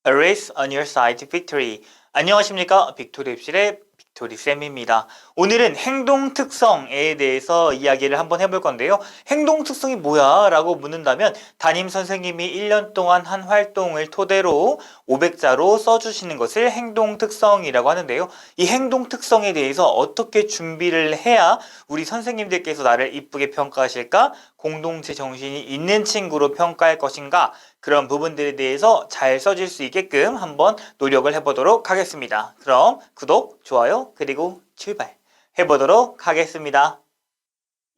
A race on your side, victory. 안녕하십니까? 빅토리입실의 빅토리쌤입니다. 오늘은 행동 특성에 대해서 이야기를 한번 해볼 건데요. 행동 특성이 뭐야? 라고 묻는다면 담임 선생님이 1년 동안 한 활동을 토대로 500자로 써주시는 것을 행동 특성이라고 하는데요. 이 행동 특성에 대해서 어떻게 준비를 해야 우리 선생님들께서 나를 이쁘게 평가하실까? 공동체 정신이 있는 친구로 평가할 것인가? 그런 부분들에 대해서 잘 써질 수 있게끔 한번 노력을 해보도록 하겠습니다. 그럼 구독, 좋아요, 그리고 출발 해보도록 하겠습니다.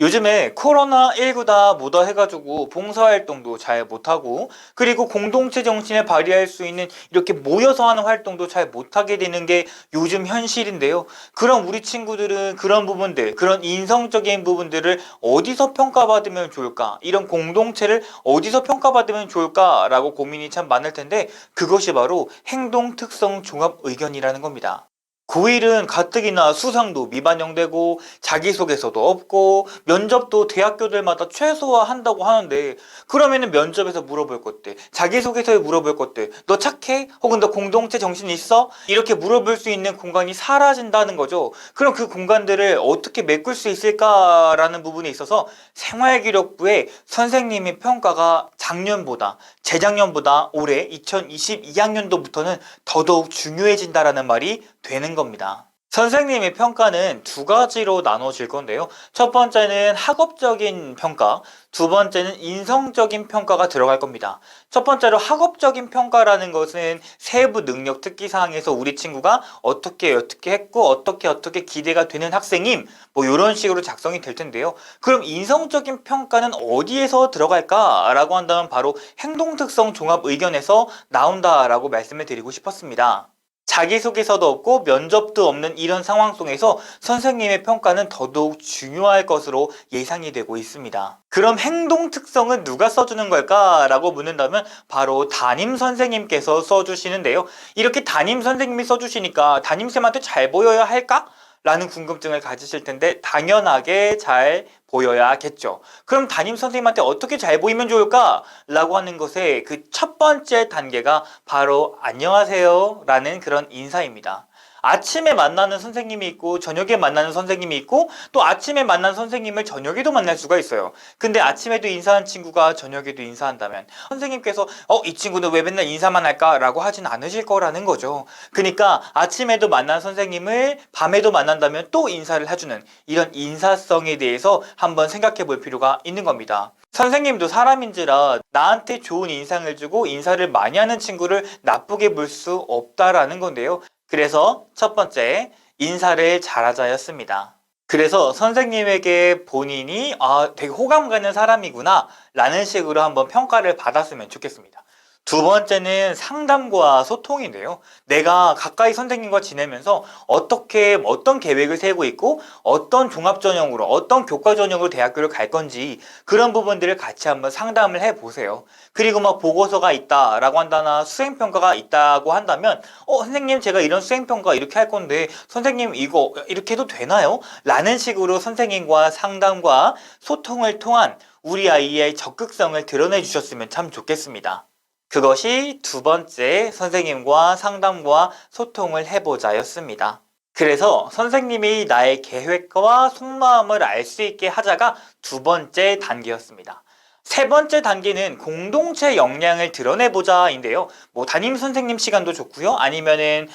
요즘에 코로나19다 뭐다 해가지고 봉사활동도 잘 못하고 그리고 공동체 정신을 발휘할 수 있는 이렇게 모여서 하는 활동도 잘 못하게 되는 게 요즘 현실인데요. 그럼 우리 친구들은 그런 부분들, 그런 인성적인 부분들을 어디서 평가받으면 좋을까? 이런 공동체를 어디서 평가받으면 좋을까라고 고민이 참 많을 텐데 그것이 바로 행동 특성 종합 의견이라는 겁니다. 고1은 가뜩이나 수상도 미반영되고 자기소개서도 없고 면접도 대학교들마다 최소화한다고 하는데 그러면은 면접에서 물어볼 것들, 자기소개서에 물어볼 것들, 너 착해? 혹은 너 공동체 정신 있어? 이렇게 물어볼 수 있는 공간이 사라진다는 거죠. 그럼 그 공간들을 어떻게 메꿀 수 있을까라는 부분에 있어서 생활기록부에 선생님의 평가가 작년보다, 재작년보다 올해 2022학년도부터는 더더욱 중요해진다라는 말이 되는 겁니다. 선생님의 평가는 두 가지로 나눠질 건데요. 첫 번째는 학업적인 평가, 두 번째는 인성적인 평가가 들어갈 겁니다. 첫 번째로 학업적인 평가라는 것은 세부 능력 특기사항에서 우리 친구가 어떻게 했고 어떻게 기대가 되는 학생임 뭐 이런 식으로 작성이 될 텐데요. 그럼 인성적인 평가는 어디에서 들어갈까라고 한다면 바로 행동특성 종합 의견에서 나온다라고 말씀을 드리고 싶었습니다. 자기소개서도 없고 면접도 없는 이런 상황 속에서 선생님의 평가는 더더욱 중요할 것으로 예상이 되고 있습니다. 그럼 행동 특성은 누가 써주는 걸까? 라고 묻는다면 바로 담임 선생님께서 써주시는데요. 이렇게 담임 선생님이 써주시니까 담임쌤한테 잘 보여야 할까? 라는 궁금증을 가지실 텐데 당연하게 잘 보여야겠죠. 그럼 담임 선생님한테 어떻게 잘 보이면 좋을까? 라고 하는 것의 그 첫 번째 단계가 바로 안녕하세요 라는 그런 인사입니다. 아침에 만나는 선생님이 있고 저녁에 만나는 선생님이 있고 또 아침에 만난 선생님을 저녁에도 만날 수가 있어요. 근데 아침에도 인사한 친구가 저녁에도 인사한다면 선생님께서 이 친구는 왜 맨날 인사만 할까? 라고 하진 않으실 거라는 거죠. 그러니까 아침에도 만난 선생님을 밤에도 만난다면 또 인사를 해주는 이런 인사성에 대해서 한번 생각해 볼 필요가 있는 겁니다. 선생님도 사람인지라 나한테 좋은 인상을 주고 인사를 많이 하는 친구를 나쁘게 볼 수 없다라는 건데요. 그래서 첫 번째, 인사를 잘하자였습니다. 그래서 선생님에게 본인이 되게 호감 가는 사람이구나 라는 식으로 한번 평가를 받았으면 좋겠습니다. 두 번째는 상담과 소통인데요. 내가 가까이 선생님과 지내면서 어떤 계획을 세우고 있고 어떤 종합전형으로 어떤 교과전형으로 대학교를 갈 건지 그런 부분들을 같이 한번 상담을 해보세요. 그리고 막 보고서가 있다라고 한다나 수행평가가 있다고 한다면 선생님 제가 이런 수행평가 이렇게 할 건데 선생님 이거 이렇게 해도 되나요? 라는 식으로 선생님과 상담과 소통을 통한 우리 아이의 적극성을 드러내 주셨으면 참 좋겠습니다. 그것이 두 번째 선생님과 상담과 소통을 해보자였습니다. 그래서 선생님이 나의 계획과 속마음을 알 수 있게 하자가 두 번째 단계였습니다. 세 번째 단계는 공동체 역량을 드러내보자인데요. 뭐 담임 선생님 시간도 좋고요. 아니면은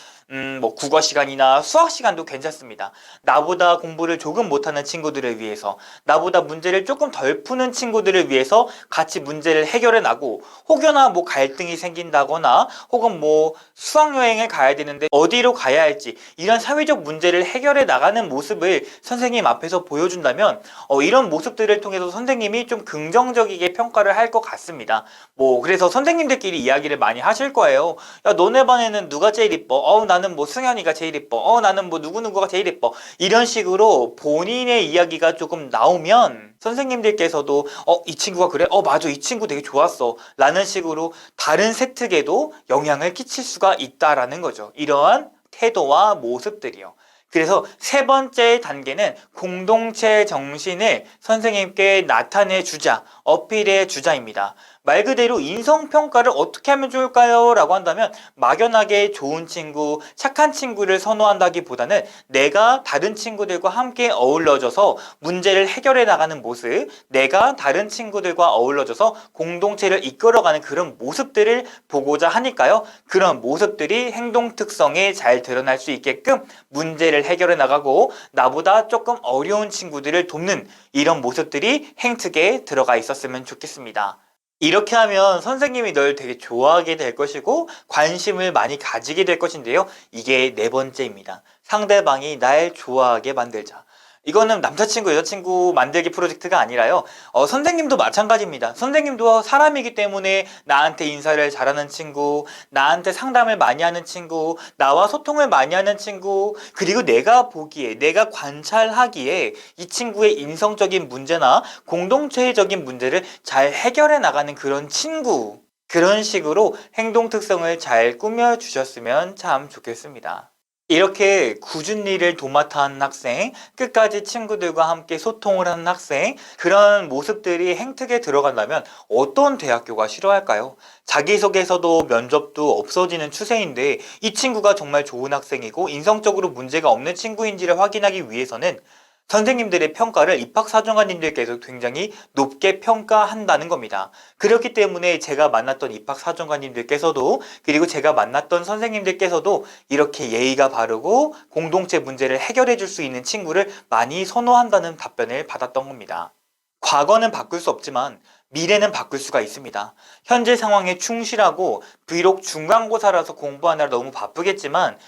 뭐 국어 시간이나 수학 시간도 괜찮습니다. 나보다 공부를 조금 못하는 친구들을 위해서, 나보다 문제를 조금 덜 푸는 친구들을 위해서 같이 문제를 해결해 나고, 혹여나 뭐 갈등이 생긴다거나, 혹은 뭐 수학여행을 가야 되는데 어디로 가야 할지, 이런 사회적 문제를 해결해 나가는 모습을 선생님 앞에서 보여준다면, 이런 모습들을 통해서 선생님이 좀 긍정적이게 평가를 할 것 같습니다. 뭐, 그래서 선생님들끼리 이야기를 많이 하실 거예요. 야, 너네 반에는 누가 제일 이뻐? 나는 뭐 승현이가 제일 이뻐. 나는 뭐 누구누구가 제일 이뻐. 이런 식으로 본인의 이야기가 조금 나오면 선생님들께서도 이 친구가 그래? 맞아. 이 친구 되게 좋았어. 라는 식으로 다른 세특에도 영향을 끼칠 수가 있다라는 거죠. 이러한 태도와 모습들이요. 그래서 세 번째 단계는 공동체 정신을 선생님께 나타내 주자, 어필해 주자입니다. 말 그대로 인성평가를 어떻게 하면 좋을까요? 라고 한다면 막연하게 좋은 친구, 착한 친구를 선호한다기보다는 내가 다른 친구들과 함께 어울러져서 문제를 해결해 나가는 모습, 내가 다른 친구들과 어울러져서 공동체를 이끌어가는 그런 모습들을 보고자 하니까요. 그런 모습들이 행동 특성에 잘 드러날 수 있게끔 문제를 해결해 나가고 나보다 조금 어려운 친구들을 돕는 이런 모습들이 행특에 들어가 있었으면 좋겠습니다. 이렇게 하면 선생님이 널 되게 좋아하게 될 것이고 관심을 많이 가지게 될 것인데요. 이게 네 번째입니다. 상대방이 날 좋아하게 만들자. 이거는 남자친구, 여자친구 만들기 프로젝트가 아니라요. 선생님도 마찬가지입니다. 선생님도 사람이기 때문에 나한테 인사를 잘하는 친구, 나한테 상담을 많이 하는 친구, 나와 소통을 많이 하는 친구, 그리고 내가 보기에, 내가 관찰하기에 이 친구의 인성적인 문제나 공동체적인 문제를 잘 해결해 나가는 그런 친구. 그런 식으로 행동 특성을 잘 꾸며주셨으면 참 좋겠습니다. 이렇게 꾸준히 일을 도맡아 하는 학생, 끝까지 친구들과 함께 소통을 하는 학생, 그런 모습들이 행특에 들어간다면 어떤 대학교가 싫어할까요? 자기소개서도 면접도 없어지는 추세인데 이 친구가 정말 좋은 학생이고 인성적으로 문제가 없는 친구인지를 확인하기 위해서는 선생님들의 평가를 입학사정관님들께서 굉장히 높게 평가한다는 겁니다. 그렇기 때문에 제가 만났던 입학사정관님들께서도 그리고 제가 만났던 선생님들께서도 이렇게 예의가 바르고 공동체 문제를 해결해 줄 수 있는 친구를 많이 선호한다는 답변을 받았던 겁니다. 과거는 바꿀 수 없지만 미래는 바꿀 수가 있습니다. 현재 상황에 충실하고 비록 중간고사라서 공부하느라 너무 바쁘겠지만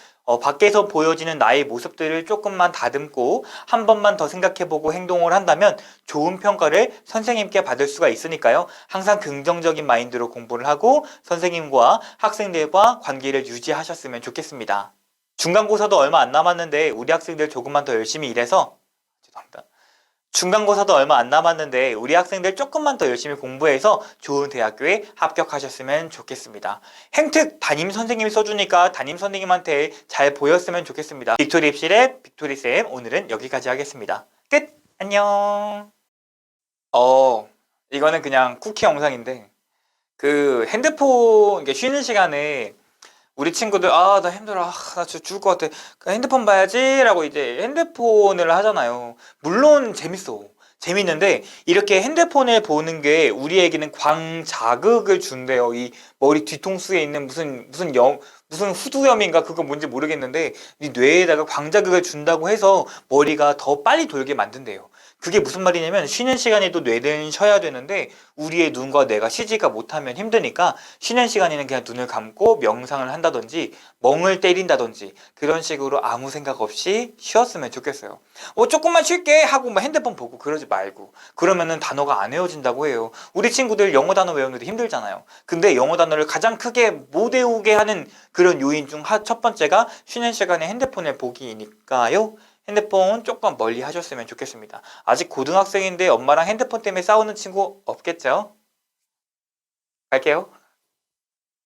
밖에서 보여지는 나의 모습들을 조금만 다듬고 한 번만 더 생각해보고 행동을 한다면 좋은 평가를 선생님께 받을 수가 있으니까요. 항상 긍정적인 마인드로 공부를 하고 선생님과 학생들과 관계를 유지하셨으면 좋겠습니다. 중간고사도 얼마 안 남았는데 우리 학생들 조금만 더 열심히 일해서 죄송합니다. 중간고사도 얼마 안 남았는데 우리 학생들 조금만 더 열심히 공부해서 좋은 대학교에 합격하셨으면 좋겠습니다. 행특 담임 선생님이 써주니까 담임 선생님한테 잘 보였으면 좋겠습니다. 빅토리 입실의 빅토리쌤 오늘은 여기까지 하겠습니다. 끝! 안녕. 이거는 그냥 쿠키 영상인데 그 핸드폰 이게 쉬는 시간에 우리 친구들 나 힘들어 나 진짜 죽을 것 같아 핸드폰 봐야지 라고 이제 핸드폰을 하잖아요. 물론 재밌는데 이렇게 핸드폰을 보는 게 우리에게는 광자극을 준대요. 이 머리 뒤통수에 있는 무슨 후두염인가 그거 뭔지 모르겠는데 이 뇌에다가 광자극을 준다고 해서 머리가 더 빨리 돌게 만든대요. 그게 무슨 말이냐면 쉬는 시간에도 뇌는 쉬어야 되는데 우리의 눈과 뇌가 쉬지가 못하면 힘드니까 쉬는 시간에는 그냥 눈을 감고 명상을 한다든지 멍을 때린다든지 그런 식으로 아무 생각 없이 쉬었으면 좋겠어요. 조금만 쉴게 하고 뭐 핸드폰 보고 그러지 말고 그러면은 단어가 안 외워진다고 해요. 우리 친구들 영어 단어 외우는데 힘들잖아요. 근데 영어 단어를 가장 크게 못 외우게 하는 그런 요인 중 첫 번째가 쉬는 시간에 핸드폰을 보기니까요. 핸드폰 조금 멀리 하셨으면 좋겠습니다. 아직 고등학생인데 엄마랑 핸드폰 때문에 싸우는 친구 없겠죠? 갈게요.